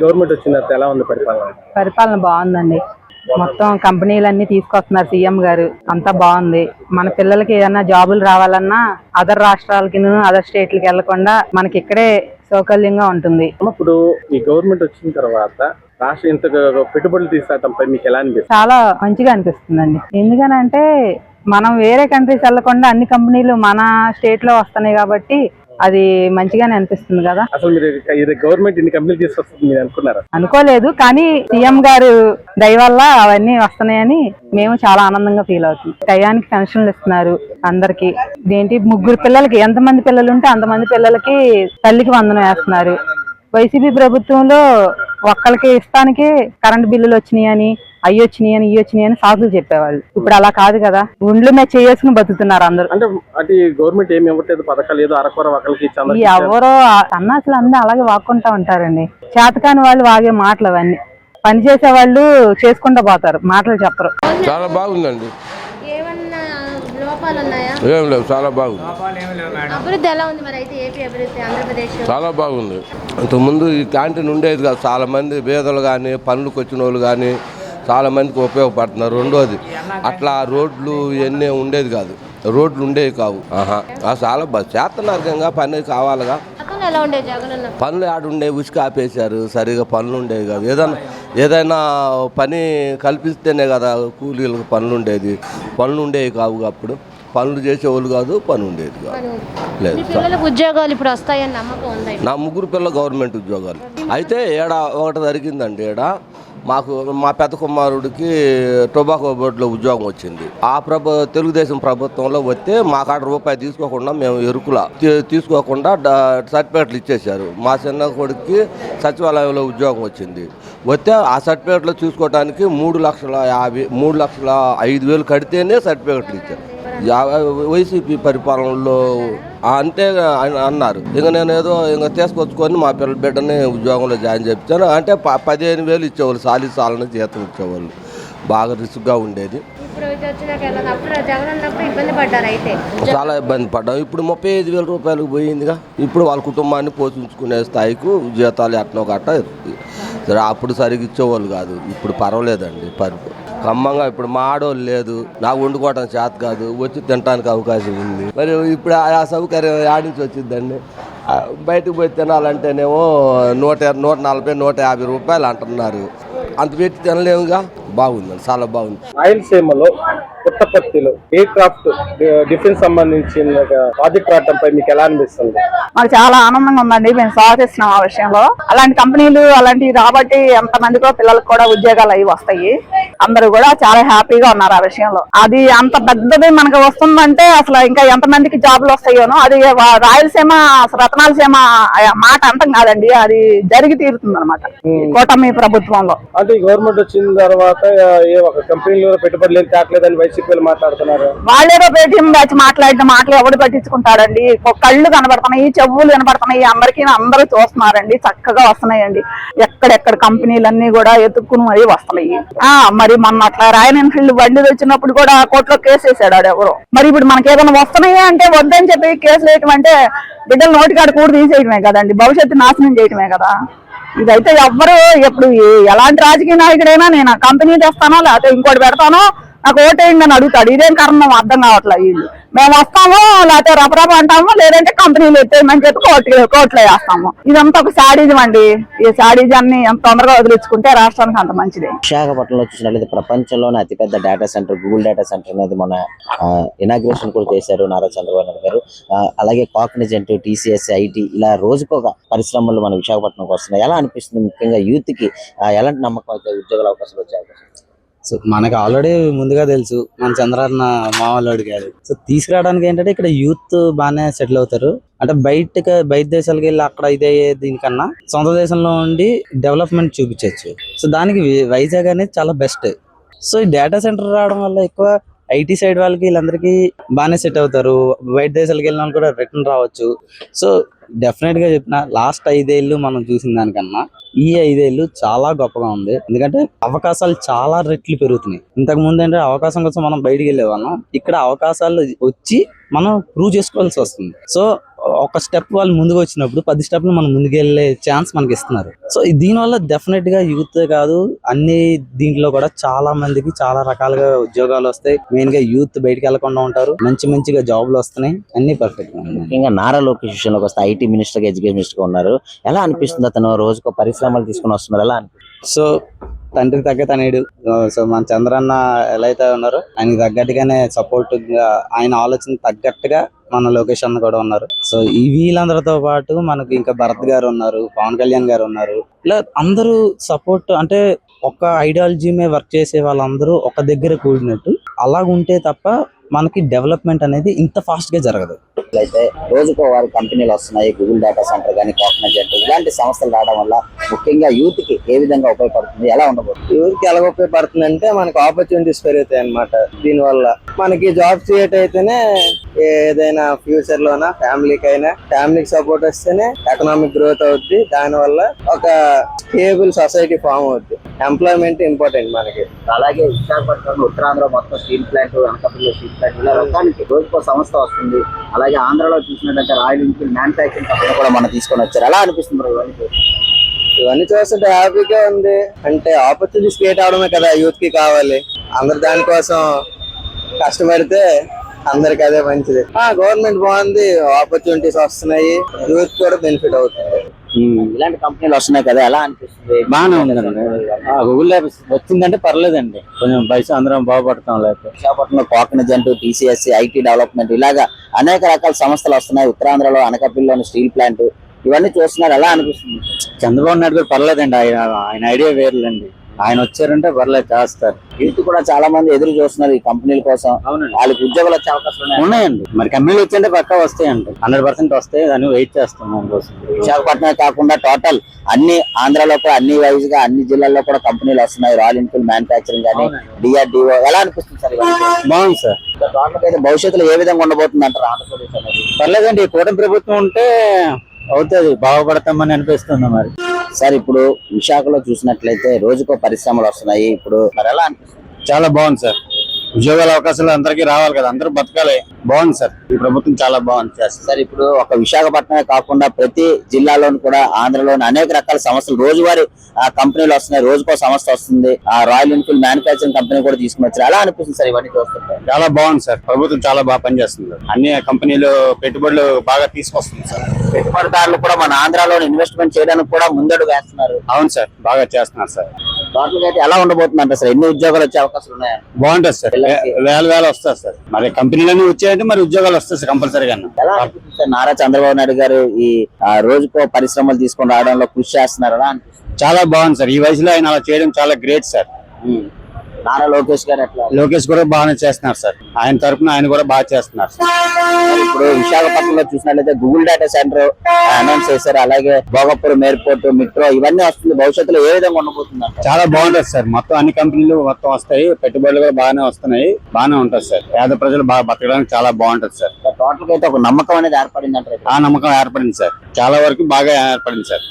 Government వచ్చిన తర్వాత ఎలా ఉంది పరిపాలన? పరిపాలన బాగుందండి. మొత్తం కంపెనీలన్నీ తీసుకొస్తున్నారు సీఎం గారు, అంతా బాగుంది. మన పిల్లలకి ఏదైనా జాబులు రావాలన్నా అదర్ రాష్ట్రాలకి అదర్ స్టేట్లకి వెళ్లకుండా మనకి ఇక్కడే సౌకర్యంగా ఉంటుంది. ఇప్పుడు ఈ గవర్నమెంట్ వచ్చిన తర్వాత రాష్ట్రం ఇంత పెట్టుబడులు తీసుకురావడంపై మీకు ఎలా అనిపిస్తుంది? చాలా మంచిగా అనిపిస్తుందండి. ఎందుకనంటే మనం వేరే కంట్రీస్ వెళ్లకుండా అన్ని కంపెనీలు మన స్టేట్ లో వస్తున్నాయి కాబట్టి అది మంచిగానే అనిపిస్తుంది కదా. అసలు మీరు గవర్నమెంట్ ఇన్ని కంపెనీలు తీసుకొస్తుంది మీరు అనుకున్నారా? అనుకోలేదు, కానీ సీఎం గారు దయ వల్ల అవన్నీ వస్తున్నాయని మేము చాలా ఆనందంగా ఫీల్ అవుతుంది. టయానికి పెన్షన్లు ఇస్తున్నారు అందరికి. ఏంటి 3 పిల్లలకి ఎంతమంది పిల్లలు ఉంటే అంతమంది పిల్లలకి తల్లికి వందనం వేస్తున్నారు. వైసీపీ ప్రభుత్వంలో ఒక్కరికి ఇస్తానికి కరెంట్ బిల్లులు వచ్చినాయని అయ్యి వచ్చినాయని సాకులు చెప్పేవాళ్ళు. ఇప్పుడు అలా కాదు కదా, గుండ్లు మీద చేసుకుని బతుకుతున్నారు అందరూ. అంటే గవర్నమెంట్ ఏమి ఇవ్వట్లేదు, పథకాలు ఏదో అరకొర ఒకరికి ఎవరో సన్నాసులు అందరూ అలాగే వాక్కుంటా ఉంటారండి. చేతకాని వాళ్ళు వాగే మాటలు అవన్నీ. పని చేసే వాళ్ళు చేసుకుంటూ పోతారు, మాటలు చెప్పరు. చాలా బాగుందండి. ఏం లేవు, చాలా బాగుంది. అభివృద్ధి ఎలా ఉంది మరి? అయితే ఏపీ అభివృద్ధి ఆంధ్రప్రదేశ్ చాలా బాగుంది. ఇంతకుముందు ఈ క్యాంటీన్ ఉండేది కాదు. చాలా మంది పేదలు కానీ పనులకు వచ్చిన వాళ్ళు కానీ చాలా మందికి ఉపయోగపడుతున్నారు. రెండోది అట్లా రోడ్లు ఇవన్నీ ఉండేది కాదు, రోడ్లు ఉండేవి కావు. చాలా చేస్తున్నారు, పని కావాలిగా. పనులు ఆడుండే ఉసుక ఆపేశారు, సరిగా పనులు ఉండేవి కాదు. ఏదైనా పని కల్పిస్తేనే కదా కూలీలకు పనులు ఉండేది. పనులు ఉండేవి కావు, అప్పుడు పనులు చేసేవాళ్ళు కాదు, పని ఉండేది కాదు. లేదు, ఉద్యోగాలు ఇప్పుడు వస్తాయని నమ్మకం ఉంది. నా 3 పిల్లలు గవర్నమెంట్ ఉద్యోగాలు. అయితే ఒకటి జరిగిందండి. మాకు మా పెద్ద కుమారుడికి టొబాకో బోర్డులో ఉద్యోగం వచ్చింది. తెలుగుదేశం ప్రభుత్వంలో వస్తే మా కాడ రూపాయి తీసుకోకుండా మేము ఎరుకుల తీసుకోకుండా సర్టిఫికేట్లు ఇచ్చేశారు. మా చిన్న కొడుకుకి సచివాలయంలో ఉద్యోగం వచ్చింది. వస్తే ఆ సర్టిఫికేట్లు చూసుకోవడానికి 3,05,000 కడితేనే సర్టిఫికేట్లు ఇచ్చారు. వైసీపీ పరిపాలనలో అంటే అన్నారు. నేను ఏదో తీసుకొచ్చుకొని మా పిల్లల బిడ్డని ఉద్యోగంలో జాయిన్ చేయించాను. అంటే 15,000 ఇచ్చేవాళ్ళు, సాలిసాలను జీతం ఇచ్చేవాళ్ళు. బాగా రిస్క్గా ఉండేది. చాలా ఇబ్బంది పడ్డాం. ఇప్పుడు 35,000 రూపాయలకు పోయిందిగా. ఇప్పుడు వాళ్ళ కుటుంబాన్ని పోషించుకునే స్థాయికి జీతాలు ఎట్నో గట్ట సరే. అప్పుడు సరిగ్గా ఇచ్చేవాళ్ళు కాదు, ఇప్పుడు పర్వాలేదండి. ఖమ్మంగా ఇప్పుడు మా ఆడోళ్ళు లేదు, నాకు వండుకోవటం చేత కాదు, వచ్చి తినడానికి అవకాశం ఉంది. మరి ఇప్పుడు ఆ సౌకర్యం ఆడించి వచ్చిందండి. బయటకు పోయి తినాలంటేనేమో 140, 150 రూపాయలు అంటున్నారు. అంత పెట్టి తినలేముగా. బాగుందండి, చాలా బాగుంది. రాయలసీమలో పుట్టపర్తిలో ఎయిర్ క్రాఫ్ట్ డిఫెన్స్ సంబంధించిన ప్రాజెక్ట్ రావడంపై మీకు ఎలా అనిపిస్తుంది? మాకు చాలా ఆనందంగా ఉందండి. మేము స్వాగతిస్తున్నాం ఆ విషయంలో. అలాంటి కంపెనీలు అలాంటివి రాబట్టి ఎంతమందికో పిల్లలకు కూడా ఉద్యోగాలు అవి వస్తాయి. అందరూ కూడా చాలా హ్యాపీగా ఉన్నారు ఆ విషయంలో. అది అంత పెద్దది మనకు వస్తుందంటే అసలు ఇంకా ఎంతమందికి జాబులు వస్తాయోనో. అది రాయలసీమ రత్నాలసీమ మాట అంతం కాదండి, అది జరిగి తీరుతుంది అనమాట కూటమి ప్రభుత్వంలో. అంటే గవర్నమెంట్ వచ్చిన తర్వాత ఏ ఒక కంపెనీలో పెట్టుబడులు ఏం తేట్లేదని వైసీపీ మాట్లాడుతున్నారు. వాళ్ళేదో పేటీఎం బ్యాచ్ మాట్లాడిన మాటలు ఎవడు పట్టించుకుంటాడండి. కళ్ళు కనబడుతున్నాయి, చెవులు కనబడుతున్నాయి, అందరూ చూస్తున్నారండి. చక్కగా వస్తున్నాయండి. ఎక్కడెక్కడ కంపెనీలన్నీ కూడా ఎత్తుక్కుని మరీ వస్తున్నాయి. మరి మొన్న అట్లా రాయల్ ఎన్ఫీల్డ్ బండి వచ్చినప్పుడు కూడా కోర్టులో కేసు వేసాడు ఎవరు. మరి ఇప్పుడు మనకి ఏదైనా వస్తున్నాయి అంటే వద్దని చెప్పి కేసులు వేయటం అంటే బిడ్డలు నోటికాడ కూడా తీసేయటమే కదండి, భవిష్యత్తు నాశనం చేయటమే కదా. ఇదైతే ఎవ్వరు ఎప్పుడు ఎలాంటి రాజకీయ నాయకుడైనా నేను ఆ కంపెనీ తెస్తానో లేకపోతే ఇంకోటి పెడతానో నాకు ఓటేయండి అని అడుగుతాడు. ఇదేం కారణం అర్థం కావట్లేదు. వీళ్ళు మేము వస్తాము లేకపోతే రపరప అంటాము, లేదంటే కంపెనీలు ఎత్తేయమని చెప్పి కోర్టులో వేస్తాము. ఇదంతా ఒక శాడిజం అండి. ఈ శాడిజాన్ని ఎంత తొందరగా వదిలించుకుంటే రాష్ట్రానికి అంత మంచిది. విశాఖపట్నంలో చూసినట్లయితే ప్రపంచంలోనే అతిపెద్ద data centre Google data centre అనేది మన ఇనాగ్రేషన్ కూడా చేశారు నారా చంద్రబాబు నాయుడు గారు. అలాగే కాగ్నిజెంట్, టీసీఎస్, ఐటీ ఇలా రోజుకొక పరిశ్రమలు మన విశాఖపట్నంకి వస్తున్నాయి. ఎలా అనిపిస్తుంది? ముఖ్యంగా యూత్ కి ఎలాంటి నమ్మకం అయితే ఉద్యోగాల అవకాశాలు వచ్చే అవకాశం? సో మనకు ఆల్రెడీ ముందుగా తెలుసు మన చంద్రన్న మామూలు కాదు. సో తీసుకురావడానికి ఏంటంటే ఇక్కడ యూత్ బాగానే సెటిల్ అవుతారు. అంటే బయట దేశాలకు వెళ్ళి అక్కడ ఇదే దీనికన్నా సొంత దేశంలో ఉండి డెవలప్మెంట్ చూపించవచ్చు. సో దానికి వైజాగ్ అనేది చాలా బెస్ట్. సో ఈ డేటా సెంటర్ రావడం వల్ల ఎక్కువ ఐటీ సైడ్ వాళ్ళకి వీళ్ళందరికీ బాగానే సెట్ అవుతారు. బయట దేశాలకు వెళ్ళిన వాళ్ళు కూడా రిటర్న్ రావచ్చు. సో డెఫినెట్ గా చెప్పిన లాస్ట్ 5 ఏళ్ళు మనం చూసిన దానికన్నా ఈ 5 ఏళ్ళు చాలా గొప్పగా ఉంది. ఎందుకంటే అవకాశాలు చాలా రెట్లు పెరుగుతున్నాయి. ఇంతకు ముందు అంటే అవకాశం కోసం మనం బయటికి వెళ్ళే వాళ్ళం. ఇక్కడ అవకాశాలు వచ్చి మనం ప్రూవ్ చేసుకోవాల్సి వస్తుంది. సో ఒక స్టెప్ వాళ్ళు ముందుకు వచ్చినప్పుడు 10 స్టెప్లు మనం ముందుకెళ్లే ఛాన్స్ మనకి ఇస్తున్నారు. సో దీనివల్ల డెఫినెట్ గా యూత్ కాదు, అన్ని దీంట్లో కూడా చాలా మందికి చాలా రకాలుగా ఉద్యోగాలు వస్తాయి. మెయిన్ గా యూత్ బయటకు వెళ్లకుండా ఉంటారు, మంచిగా జాబ్లు వస్తున్నాయి, అన్ని పర్ఫెక్ట్ గా ఉన్నాయి. ముఖ్యంగా నారా లోకేష్ విషయంలోకి వస్తే ఐటీ మినిస్టర్ గా ఎడ్యుకేషన్ మినిస్టర్ గా ఉన్నారు. ఎలా అనిపిస్తుంది అతను రోజుకో పరిశ్రమలు తీసుకుని వస్తున్నారు, ఎలా అనిపిస్తుంది? సో తండ్రికి తగ్గ తనేడు. సో మన చంద్రన్న ఎలా అయితే ఉన్నారో ఆయనకి తగ్గట్టుగానే సపోర్ట్ గా, ఆయన ఆలోచన తగ్గట్టుగా మన లోకేష్ అన్న కూడా ఉన్నారు. సో ఈ వీళ్ళందరితో పాటు మనకు ఇంకా భరత్ గారు ఉన్నారు, పవన్ కళ్యాణ్ గారు ఉన్నారు. ఇలా అందరూ సపోర్ట్, అంటే ఒక ఐడియాలజీ మీద వర్క్ చేసే వాళ్ళందరూ ఒక దగ్గర కూడినట్టు అలాగుంటే తప్ప మనకి డెవలప్మెంట్ అనేది ఇంత ఫాస్ట్ గా జరగదు. అయితే రోజుకో వారి కంపెనీలు వస్తున్నాయి, గూగుల్ డేటా సెంటర్ కానీ, కాగ్నిజెంట్ ఇలాంటి సంస్థలు రావడం వల్ల ముఖ్యంగా యూత్ కి ఏ విధంగా ఉపయోగపడుతుంది, ఎలా ఉండబోతుంది? యూత్ కి ఎలా ఉపయోగపడుతుంది అంటే మనకి ఆపర్చునిటీస్ పెరుగుతాయి అన్నమాట. దీనివల్ల మనకి జాబ్ క్రియేట్ అయితేనే ఏదైనా ఫ్యూచర్ లోన ఫ్యామిలీకి సపోర్ట్ వస్తేనే ఎకనామిక్ గ్రోత్ అవుద్ది. దానివల్ల ఒక స్టేబుల్ సొసైటీ ఫామ్ అవుద్ది. ఎంప్లాయ్మెంట్ ఇంపార్టెంట్ మనకి. అలాగే విశాఖపట్నంలో ఉత్తరాంధ్ర మొత్తం స్టీల్ ప్లాంట్, అనకాపల్లిలో స్టీల్ ప్లాంట్, ఇలా రకానికి రోజుకో సంస్థ వస్తుంది. అలాగే ఆంధ్రాలో చూసినట్లయితే రాయల్ ఎన్ఫీల్డ్ మ్యానుఫ్యాక్చరింగ్ కంపెనీ కూడా మనం తీసుకొని వచ్చారు. ఎలా అనిపిస్తుంది ఇవన్నీ చూస్తుంటే హ్యాపీగా ఉంది. అంటే ఆపర్చునిటీస్ క్రియేట్ అవడమే కదా యూత్ కి కావాలి. అందరు దానికోసం కష్టపడితే అందరికి అదే మంచిది. గవర్నమెంట్ బాగుంది, ఆపర్చునిటీస్ వస్తున్నాయి, యూత్ కూడా బెనిఫిట్ అవుతుంది. ఇలాంటి కంపెనీలు వస్తున్నాయి కదా, ఎలా అనిపిస్తుంది? బాగానే ఉందండి. గూగుల్ వచ్చిందంటే పర్లేదండి, కొంచెం పైసా అందరం బాగుపడతాం. లేకపోతే విశాఖపట్నంలో కాగ్నిజెంట్, టీసీఎస్, ఐటీ డెవలప్మెంట్ ఇలాగా అనేక రకాల సంస్థలు వస్తున్నాయి. ఉత్తరాంధ్రలో అనకాపల్లిలోని స్టీల్ ప్లాంట్, ఇవన్నీ చూస్తున్నారు, ఎలా అనిపిస్తుంది? చంద్రబాబు నాయుడు గారు పర్లేదండి, ఆయన ఐడియా వేర్లేండి. ఆయన వచ్చారంటే పర్లేదు, చేస్తారు. యూత్ కూడా చాలా మంది ఎదురు చూస్తున్నారు ఈ కంపెనీల కోసం. వాళ్ళకి ఉద్యోగాలు వచ్చే అవకాశాలు ఉన్నాయండి. మరి కంపెనీలు వచ్చాయంటే పక్కా వస్తాయండి, 100% వస్తాయి. దాన్ని వెయిట్ చేస్తాం దానికోసం. విశాఖపట్నం కాకుండా టోటల్ అన్ని ఆంధ్రాలో కూడా అన్ని వైజ్ గా అన్ని జిల్లాల్లో కూడా కంపెనీలు వస్తున్నాయి. రాయల్ ఎన్ఫీల్డ్ మ్యానుఫ్యాక్చరింగ్ కానీ, డిఆర్డిఓ, ఎలా అనిపిస్తుంది సార్? బాగుంది సార్. టోటల్ అయితే భవిష్యత్తులో ఏ విధంగా ఉండబోతుంది అంటారు ఆంధ్రప్రదేశ్ అనేది? పర్లేదండి, కూటమి ప్రభుత్వం ఉంటే అవుతుంది, బాగుపడతామని అనిపిస్తుంది. మరి సార్ ఇప్పుడు విశాఖలో చూసినట్లయితే రోజుకో పరిశ్రమలు వస్తున్నాయి. ఇప్పుడు మరి ఎలా అనిపిస్తుంది? చాలా బాగుంది సార్. ఉద్యోగాల అవకాశాలు అందరికీ రావాలి కదా, అందరూ బతకాలి. బాగుంది సార్, ఈ ప్రభుత్వం చాలా బాగుంది చేస్తుంది. సార్ ఇప్పుడు ఒక విశాఖపట్నమే కాకుండా ప్రతి జిల్లాలోని కూడా ఆంధ్రలోని అనేక రకాల సంస్థలు రోజువారీ కంపెనీలు వస్తున్నాయి. రోజుకో సంస్థ వస్తుంది. రాయల్ ఎన్ఫీల్డ్ మ్యానుఫ్యాక్చరింగ్ కంపెనీ కూడా తీసుకుని వచ్చారు. ఎలా అనిపిస్తుంది సార్ ఇవన్నీ చూస్తుంటే? చాలా బాగుంది సార్, ప్రభుత్వం చాలా బాగా పనిచేస్తుంది. అన్ని కంపెనీలు పెట్టుబడులు బాగా తీసుకొస్తుంది సార్. పెట్టుబడిదారులు కూడా మన ఆంధ్రాలో ఇన్వెస్ట్మెంట్ చేయడానికి కూడా ముందడుగు వేస్తున్నారు. అవును సార్, బాగా చేస్తున్నారు సార్. టోటల్ అయితే ఎలా ఉండబోతుంది అంటే సార్, ఎన్ని ఉద్యోగాలు వచ్చే అవకాశాలు ఉన్నాయా? బాగుంటుంది సార్, వేల వస్తారు సార్. మరి కంపెనీలన్నీ వచ్చాయంటే మరి ఉద్యోగాలు వస్తాయి సార్ కంపల్సరీగా. ఎలా అనిపిస్తుంది సార్ నారా చంద్రబాబు నాయుడు గారు ఈ రోజుకో పరిశ్రమలు తీసుకొని రావడంలో కృషి చేస్తున్నారు, ఎలా అనిపిస్తుంది? చాలా బాగుంది సార్, ఈ వయసులో ఆయన అలా చేయడం చాలా గ్రేట్ సార్. నారా లోకేష్ గారు ఎట్లా? లోకేష్ కూడా బాగానే చేస్తున్నారు సార్, ఆయన తరఫున ఆయన కూడా బాగా చేస్తున్నారు సార్. ఇప్పుడు విశాఖపట్నంలో చూసినట్లయితే గూగుల్ డేటా సెంటర్ అనౌన్స్ చేశారు. అలాగే భోగపురం ఎయిర్పోర్ట్, మెట్రో ఇవన్నీ వస్తుంది. భవిష్యత్తులో ఏ విధంగా ఉండబోతుంది? చాలా బాగుంటది సార్, మొత్తం అన్ని కంపెనీలు మొత్తం వస్తాయి, పెట్టుబడులు కూడా బాగానే వస్తున్నాయి, బాగానే ఉంటది సార్. పేద ప్రజలు బాగా బతకడానికి చాలా బాగుంటది సార్. టోటల్ గా అయితే ఒక నమ్మకం అనేది ఏర్పడింది అంటే? ఆ నమ్మకం ఏర్పడింది సార్, చాలా వరకు బాగా ఏర్పడింది సార్.